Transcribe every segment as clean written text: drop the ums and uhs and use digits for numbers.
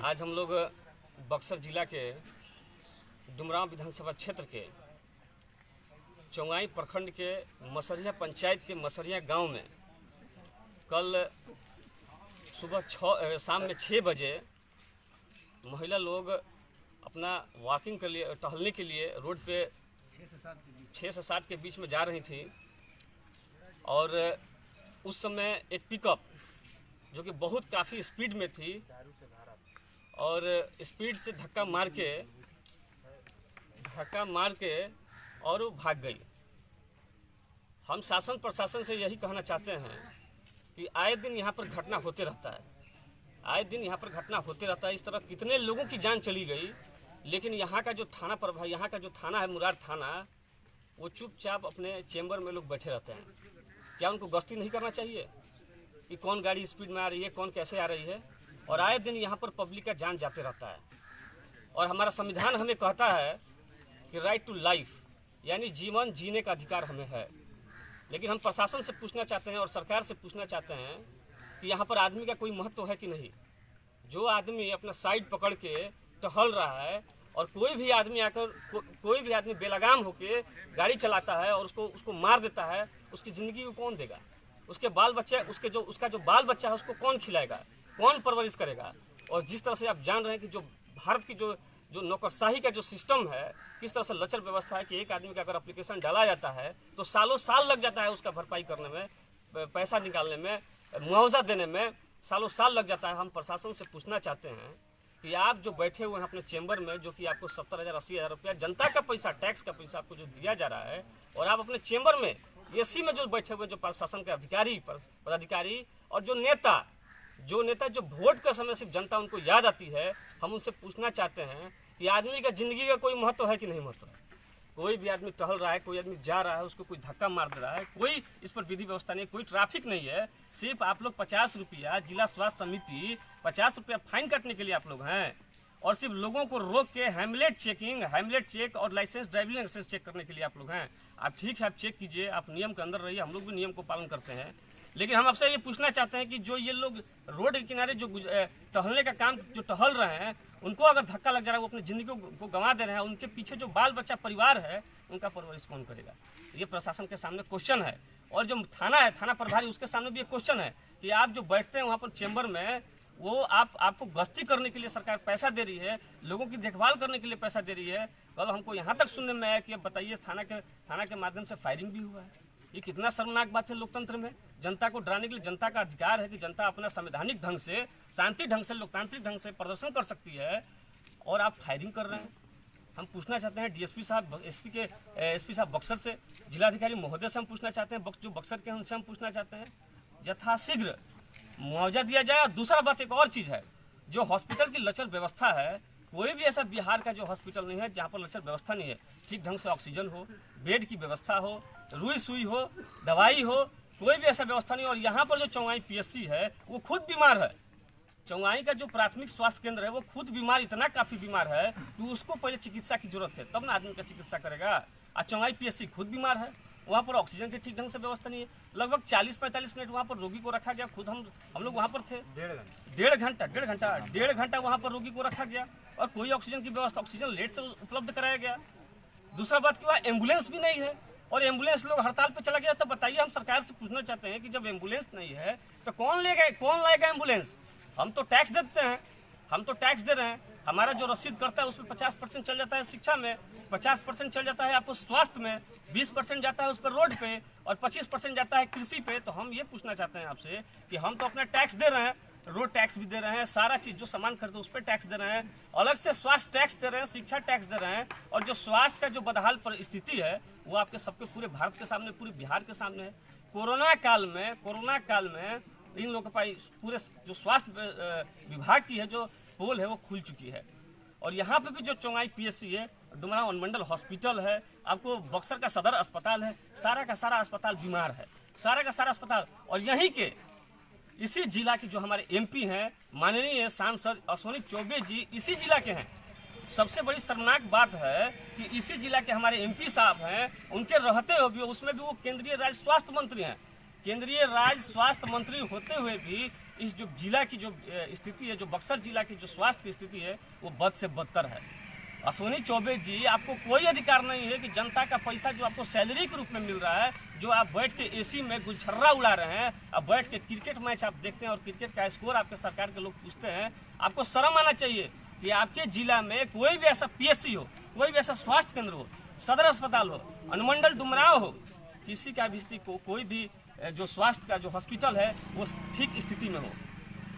आज हम लोग बक्सर जिला के डुमरांव विधानसभा क्षेत्र के चौंगाई प्रखंड के मसरिया पंचायत के मसरिया गांव में कल सुबह शाम में 6 बजे महिला लोग अपना वॉकिंग के लिए टहलने के लिए रोड पे 6 से 7 के बीच में जा रही थी और उस समय एक पिकअप जो कि बहुत काफ़ी स्पीड में थी और स्पीड से धक्का मार के और वो भाग गई। हम शासन प्रशासन से यही कहना चाहते हैं कि आए दिन यहाँ पर घटना होते रहता है, इस तरह कितने लोगों की जान चली गई, लेकिन यहाँ का जो थाना प्रभारी, यहाँ का जो थाना है मुरार थाना, वो चुपचाप अपने चेंबर में लोग बैठे रहते हैं। क्या उनको गश्ती नहीं करना चाहिए कि कौन गाड़ी स्पीड में आ रही है, कौन कैसे आ रही है? और आए दिन यहाँ पर पब्लिक का जान जाते रहता है और हमारा संविधान हमें कहता है कि राइट टू लाइफ, यानी जीवन जीने का अधिकार हमें है। लेकिन हम प्रशासन से पूछना चाहते हैं और सरकार से पूछना चाहते हैं कि यहाँ पर आदमी का कोई महत्व है कि नहीं। जो आदमी अपना साइड पकड़ के टहल रहा है और कोई भी आदमी बेलगाम होके गाड़ी चलाता है और उसको मार देता है, उसकी ज़िंदगी को कौन देगा? उसके बाल बच्चे, उसका जो बाल बच्चा है उसको कौन खिलाएगा, कौन परवरिश करेगा? और जिस तरह से आप जान रहे हैं कि जो भारत की जो नौकरशाही का जो सिस्टम है, किस तरह से लचर व्यवस्था है कि एक आदमी का अगर एप्लीकेशन डाला जाता है तो सालों साल लग जाता है उसका भरपाई करने में, पैसा निकालने में, मुआवजा देने में सालों साल लग जाता है। हम प्रशासन से पूछना चाहते हैं कि आप जो बैठे हुए हैं अपने चेंबर में, जो कि आपको 70,000 80,000 रुपया जनता का पैसा, टैक्स का पैसा आपको जो दिया जा रहा है, और आप अपने चेंबर में एसी में जो बैठे हुए जो प्रशासन के पदाधिकारी और जो नेता जो वोट के समय सिर्फ जनता उनको याद आती है, हम उनसे पूछना चाहते हैं कि आदमी का ज़िंदगी का कोई महत्व है कि नहीं महत्व है? कोई भी आदमी टहल रहा है, कोई आदमी जा रहा है, उसको कोई धक्का मार दे रहा है, कोई इस पर विधि व्यवस्था नहीं, कोई ट्रैफिक नहीं है। सिर्फ आप लोग 50 रुपया, जिला स्वास्थ्य समिति 50 रुपया फाइन काटने के लिए आप लोग हैं, और सिर्फ लोगों को रोक के हेमलेट चेक और ड्राइविंग लाइसेंस चेक करने के लिए आप लोग हैं। आप ठीक है, आप चेक कीजिए, आप नियम के अंदर रहिए, हम लोग भी नियम को पालन करते हैं। लेकिन हम आपसे ये पूछना चाहते हैं कि जो ये लोग रोड के किनारे जो टहलने का काम जो टहल रहे हैं, उनको अगर धक्का लग जा रहा है, वो अपनी ज़िंदगी को गंवा दे रहे हैं, उनके पीछे जो बाल बच्चा परिवार है उनका परवरिश कौन करेगा? ये प्रशासन के सामने क्वेश्चन है। और जो थाना है, थाना प्रभारी, उसके सामने भी एक क्वेश्चन है कि आप जो बैठते हैं वहाँ पर चेंबर में, वो आपको गश्ती करने के लिए सरकार पैसा दे रही है, लोगों की देखभाल करने के लिए पैसा दे रही है। कल हमको यहाँ तक सुनने में आया कि बताइए थाना के माध्यम से फायरिंग भी हुआ है। ये कितना शर्मनाक बात है लोकतंत्र में। जनता को डराने के लिए जनता का अधिकार है कि जनता अपना संवैधानिक ढंग से, शांति ढंग से, लोकतांत्रिक ढंग से प्रदर्शन कर सकती है, और आप फायरिंग कर रहे हैं। हम पूछना चाहते हैं डीएसपी साहब, एसपी साहब बक्सर से, जिलाधिकारी महोदय से हम पूछना चाहते हैं, जो बक्सर के हैं उनसे हम पूछना चाहते हैं यथाशीघ्र मुआवजा दिया जाए। और दूसरा बात एक और चीज़ है, जो हॉस्पिटल की लचर व्यवस्था है, कोई भी ऐसा बिहार का जो हॉस्पिटल नहीं है जहाँ पर लचर व्यवस्था नहीं है, ठीक ढंग से ऑक्सीजन हो, बेड की व्यवस्था हो, रुई सुई हो, दवाई हो, कोई भी ऐसा व्यवस्था नहीं। और यहाँ पर जो चौंगाई पीएससी है वो खुद बीमार है। चौंगाई का जो प्राथमिक स्वास्थ्य केंद्र है वो खुद बीमार, इतना काफ़ी बीमार है कि उसको पहले चिकित्सा की जरूरत है, तब ना आदमी का चिकित्सा करेगा। और चौंगाई पीएससी खुद बीमार है, वहाँ पर ऑक्सीजन की ठीक ढंग से व्यवस्था नहीं है। लगभग 40-45 मिनट वहाँ पर रोगी को रखा गया। खुद हम लोग वहाँ पर थे, डेढ़ घंटा वहाँ पर रोगी को रखा गया और कोई ऑक्सीजन की व्यवस्था, ऑक्सीजन लेट से उपलब्ध कराया गया। दूसरा बात की वहाँ एम्बुलेंस भी नहीं है और एम्बुलेंस लोग हड़ताल पे चला गया। तो बताइए, हम सरकार से पूछना चाहते हैं कि जब एम्बुलेंस नहीं है तो कौन लाएगा एम्बुलेंस? हम तो टैक्स देते हैं, हम तो टैक्स दे रहे हैं, हमारा जो रसीद करता है उसमें 50% चल जाता है शिक्षा में, 50% चल जाता है आपको स्वास्थ्य में, 20% जाता है उस पर रोड पे और 25% जाता है कृषि पे। तो हम ये पूछना चाहते हैं आपसे कि हम तो अपना टैक्स दे रहे हैं, रोड टैक्स भी दे रहे हैं, सारा चीज़ जो सामान खरीदो उस पर टैक्स दे रहे हैं, अलग से स्वास्थ्य टैक्स दे रहे हैं, शिक्षा टैक्स दे रहे हैं, और जो स्वास्थ्य का जो बदहाल परिस्थिति है वो आपके सबके पूरे भारत के सामने, पूरे बिहार के सामने है। कोरोना काल में इन लोगों के पास पूरे जो स्वास्थ्य विभाग की है जो पोल है वो खुल चुकी है। और यहाँ पे भी जो चौंगाई पीएससी है, डुमरांव अनुमंडल हॉस्पिटल है, आपको बक्सर का सदर अस्पताल है, सारा का सारा अस्पताल बीमार है, सारा का सारा अस्पताल। और यहीं के इसी जिला के जो हमारे एमपी हैं, माननीय सांसद अश्विनी चौबे जी इसी जिला के हैं। सबसे बड़ी शर्मनाक बात है कि इसी जिला के हमारे एमपी साहब हैं, उनके रहते हुए भी, उसमें भी वो केंद्रीय राज्य स्वास्थ्य मंत्री हैं, केंद्रीय राज्य स्वास्थ्य मंत्री होते हुए भी इस जो जिला की जो स्थिति है, जो बक्सर जिला की जो स्वास्थ्य की स्थिति है, वो बद से बदतर है। अश्विनी चौबे जी, आपको कोई अधिकार नहीं है कि जनता का पैसा जो आपको सैलरी के रूप में मिल रहा है, जो आप बैठ के एसी में गुलछर्रा उड़ा रहे हैं, अब बैठ के क्रिकेट मैच आप देखते हैं और क्रिकेट का स्कोर आपके सरकार के लोग पूछते हैं, आपको शर्म आना चाहिए कि आपके जिला में कोई भी ऐसा PSC हो, कोई भी ऐसा स्वास्थ्य केंद्र हो, सदर अस्पताल हो, अनुमंडल डुमराव हो, किसी का भी स्थिति को कोई भी जो स्वास्थ्य का जो हॉस्पिटल है वो ठीक स्थिति में हो।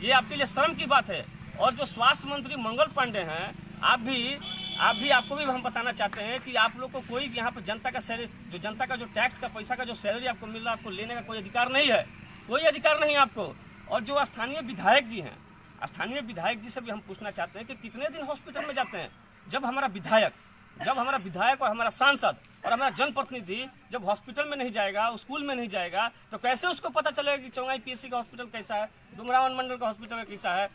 ये आपके लिए शर्म की बात है। और जो स्वास्थ्य मंत्री मंगल पांडे हैं, आपको भी हम बताना चाहते हैं कि आप लोग को कोई यहाँ पर जनता का सैलरी, जो जनता का जो टैक्स का पैसा का जो सैलरी आपको मिल रहा है, आपको लेने का कोई अधिकार नहीं है, कोई अधिकार नहीं है आपको। और जो स्थानीय विधायक जी हैं, स्थानीय विधायक जी से भी हम पूछना चाहते हैं कि कितने दिन हॉस्पिटल में जाते हैं। जब हमारा विधायक और हमारा सांसद और हमारा जनप्रतिनिधि जब हॉस्पिटल में नहीं जाएगा, स्कूल में नहीं जाएगा, तो कैसे उसको पता चलेगा कि चौंगाई PSC का हॉस्पिटल कैसा है, डुमराव अनुमंडल का हॉस्पिटल कैसा है,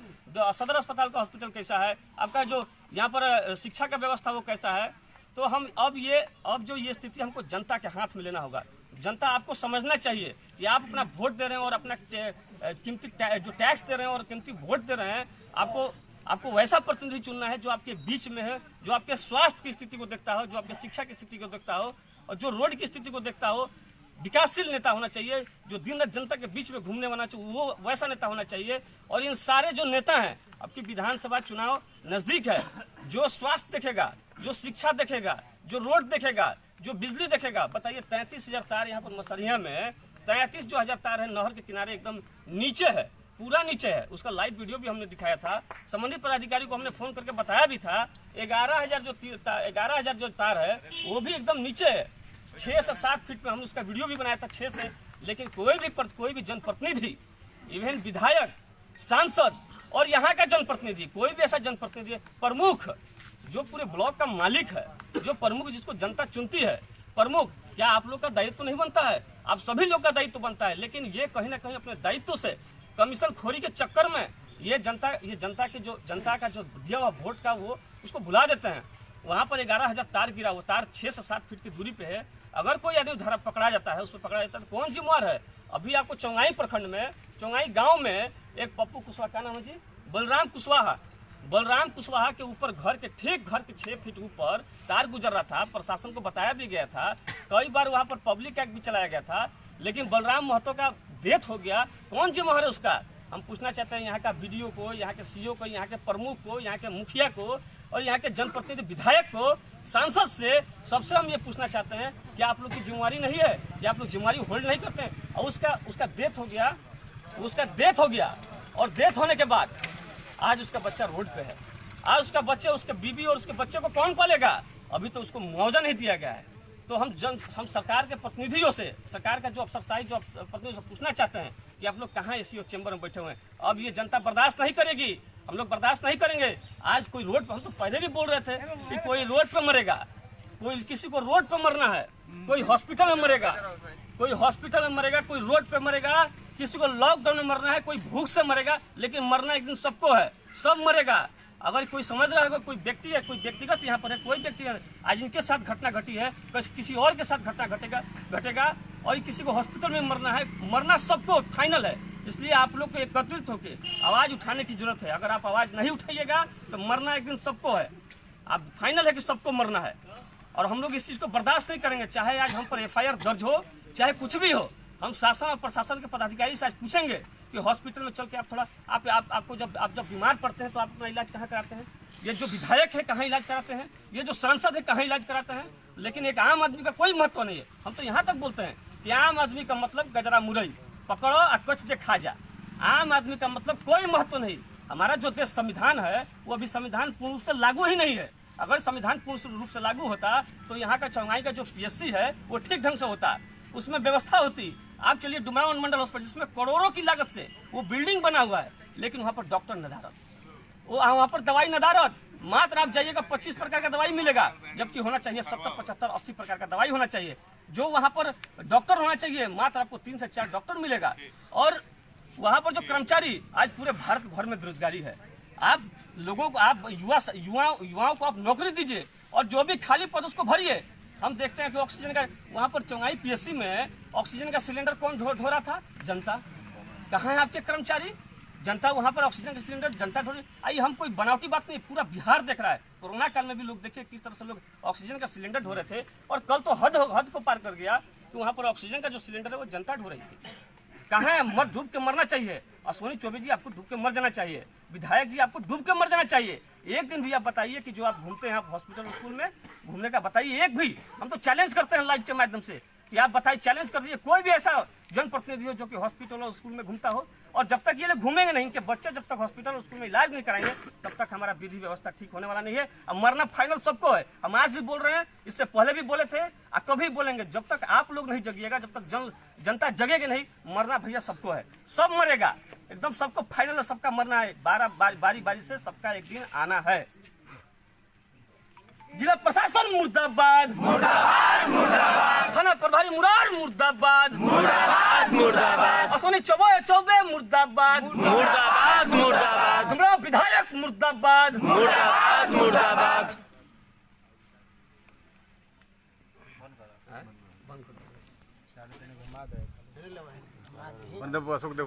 सदर अस्पताल का हॉस्पिटल कैसा है, आपका जो यहाँ पर शिक्षा का व्यवस्था वो कैसा है। तो हम अब जो ये स्थिति हमको जनता के हाथ में लेना होगा। जनता आपको समझना चाहिए कि आप अपना वोट दे रहे हैं और अपना कीमती जो टैक्स दे रहे हैं और कीमती वोट दे रहे हैं, आपको वैसा प्रतिनिधि चुनना है जो आपके बीच में है, जो आपके स्वास्थ्य की स्थिति को देखता हो, जो आपके शिक्षा की स्थिति को देखता हो और जो रोड की स्थिति को देखता हो। विकासशील नेता होना चाहिए, जो दिन रात जनता के बीच में घूमने वाला चाहिए, वो वैसा नेता होना चाहिए। और इन सारे जो नेता हैं, आपकी विधानसभा चुनाव नजदीक है, जो स्वास्थ्य देखेगा, जो शिक्षा देखेगा, जो रोड देखेगा, जो बिजली देखेगा। बताइए 33,000 तार यहाँ पर मसरिया में 33,000 तार है, नहर के किनारे एकदम नीचे है, पूरा नीचे है। उसका लाइव वीडियो भी हमने दिखाया था, संबंधित पदाधिकारी को हमने फोन करके बताया भी था। 11,000 जो तार है वो भी एकदम नीचे है, 6 से 7 फीट में। हमने उसका वीडियो भी बनाया था 6 से। लेकिन कोई भी जनप्रतिनिधि, इवन विधायक, सांसद और यहाँ का जनप्रतिनिधि, कोई भी ऐसा जनप्रतिनिधि, प्रमुख जो पूरे ब्लॉक का मालिक है, जो प्रमुख जिसको जनता चुनती है, प्रमुख, क्या आप लोग का दायित्व तो नहीं बनता है? आप सभी लोग का दायित्व बनता है। लेकिन ये कहीं ना कहीं अपने दायित्व से कमीशन खोरी के चक्कर में ये जनता का जो दिया हुआ वोट का वो उसको भुला देते हैं। वहाँ पर 11,000 तार गिरा, वो तार 6 से 7 फीट की दूरी पे है। अगर कोई आदमी पकड़ा जाता है, उसमें पकड़ा जाता है, तो कौन जिम्मेवार है? अभी आपको चौंगाई प्रखंड में, चौंगाई गांव में एक पप्पू कुशवाहा, का नाम है जी, बलराम कुशवाहा के ऊपर घर के 6 फीट ऊपर तार गुजर रहा था। प्रशासन को बताया भी गया था, कई बार वहाँ पर पब्लिक एक्ट भी चलाया गया था, लेकिन बलराम महतो का डेथ हो गया। कौन जिम्मेवार है उसका? हम पूछना चाहते हैं यहाँ का BDO को, यहाँ के CO को, यहाँ के प्रमुख को, यहाँ के मुखिया को और यहाँ के जनप्रतिनिधि विधायक को, सांसद से, सबसे हम ये पूछना चाहते हैं कि आप लोग की जिम्मेवारी नहीं है, कि आप लोग जिम्मेवारी होल्ड नहीं करते हैं। और उसका डेथ हो गया और डेथ होने के बाद आज उसका बच्चा रोड पे है। आज उसका बच्चे, उसके बीबी और उसके बच्चे को कौन पालेगा? अभी तो उसको मुआवजा नहीं दिया गया है। तो हम सरकार के प्रतिनिधियों से, सरकार का जो अफसरशाही जो प्रतिनिधियों से पूछना चाहते हैं कि आप लोग कहाँ SEO चेंबर में बैठे हुए हैं? अब ये जनता बर्दाश्त नहीं करेगी, हम लोग बर्दाश्त नहीं करेंगे। आज कोई रोड पर, हम तो पहले भी बोल रहे थे कि कोई रोड पर मरेगा, कोई किसी को रोड पर मरना है, कोई हॉस्पिटल में मरेगा, कोई रोड पर मरेगा, किसी को लॉकडाउन में मरना है, कोई भूख से मरेगा, लेकिन मरना एक दिन सबको है, सब मरेगा। अगर कोई समझ रहा है कोई व्यक्ति है, कोई व्यक्तिगत यहाँ पर है, कोई व्यक्ति है, आज इनके साथ घटना घटी है, किसी और के साथ घटना घटेगा और किसी को हॉस्पिटल में मरना है, मरना सबको फाइनल है। इसलिए आप लोग को एकत्रित होकर आवाज उठाने की जरूरत है। अगर आप आवाज नहीं उठाइएगा तो मरना एक दिन सबको है, आप फाइनल है कि सबको मरना है। और हम लोग इस चीज को बर्दाश्त नहीं करेंगे, चाहे आज हम पर FIR दर्ज हो, चाहे कुछ भी हो। हम शासन और प्रशासन के पदाधिकारी से आज पूछेंगे कि हॉस्पिटल में चल के आप थोड़ा आपको जब बीमार पड़ते हैं तो आप अपना इलाज कहाँ कराते हैं? ये जो विधायक है कहाँ इलाज कराते हैं? ये जो सांसद है कहाँ इलाज कराते हैं? लेकिन एक आम आदमी का कोई महत्व नहीं है। हम तो यहाँ तक बोलते हैं कि आम आदमी का मतलब गजरा मुरई पकड़ो और कच दे खा जा। आम आदमी का मतलब कोई महत्व नहीं। हमारा जो देश संविधान है वो अभी संविधान पूर्ण रूप से लागू ही नहीं है। अगर संविधान पूर्ण रूप से लागू होता तो यहाँ का चौंगाई का जो PSC है वो ठीक ढंग से होता, उसमें व्यवस्था होती। आप चलिए डुमराव अनुमंडल हॉस्पिटल, जिसमें करोड़ों की लागत से वो बिल्डिंग बना हुआ है, लेकिन वहाँ पर डॉक्टर नदारत, वहाँ पर दवाई नदारत। मात्र आप जाइएगा 25 प्रकार का दवाई मिलेगा, जबकि होना चाहिए 70, 75, 80 प्रकार का दवाई होना चाहिए। जो वहाँ पर डॉक्टर होना चाहिए, मात्र आपको 3 से 4 डॉक्टर मिलेगा। और वहाँ पर जो कर्मचारी, आज पूरे भारत भर में बेरोजगारी है। आप लोगों को, आप युवाओं को आप नौकरी दीजिए और जो भी खाली पद उसको भरिए। हम देखते हैं कि ऑक्सीजन का, वहाँ पर चौंगाई PSC में ऑक्सीजन का सिलेंडर कौन ढो रहा था? जनता। कहाँ है आपके कर्मचारी? जनता वहाँ पर ऑक्सीजन का सिलेंडर जनता ढो रही। आइए, हम कोई बनावटी बात नहीं, पूरा बिहार देख रहा है। कोरोना काल में भी लोग देखिए किस तरह से लोग ऑक्सीजन का सिलेंडर ढो रहे थे, और कल तो हद को पार कर गया कि वहाँ पर ऑक्सीजन का जो सिलेंडर है वो जनता ढो रही थी। कहाँ है? मर डूब के मरना चाहिए। अश्विनी चौबे जी, आपको डूब के मर जाना चाहिए। विधायक जी, आपको डूब के मर जाना चाहिए। एक दिन भी आप बताइए कि जो आप घूमते हैं हॉस्पिटल स्कूल में घूमने का, बताइए एक भी। हम तो चैलेंज करते हैं लाइव के माध्यम से कि आप बताइए, चैलेंज कर दीजिए कोई भी ऐसा जनप्रतिनिधि हो जो कि हॉस्पिटल और स्कूल में घूमता हो। और जब तक ये लोग घूमेंगे नहीं, कि बच्चे जब तक हॉस्पिटल और स्कूल में इलाज नहीं कराएंगे, तब तक हमारा विधि व्यवस्था ठीक होने वाला नहीं है। अब मरना फाइनल सबको है। हम आज भी बोल रहे हैं, इससे पहले भी बोले थे और कभी बोलेंगे। जब तक आप लोग नहीं जगिएगा, जब तक जनता जगेगी नहीं, मरना भैया सबको है, सब मरेगा एकदम, सबको फाइनल है, सबका मरना है। बारी बारी से सबका एक दिन आना है। जिला प्रशासन मुर्दाबाद, मुर्दाबाद, मुर्दाबाद। थाना प्रभारी मुरार मुर्दाबाद, मुर्दाबाद, मुर्दाबाद। अश्विनी चौबे मुर्दाबाद, मुर्दाबाद, मुर्दाबाद। हमारा विधायक मुर्दाबाद, मुर्दाबाद, मुर्दाबाद। अशोक देव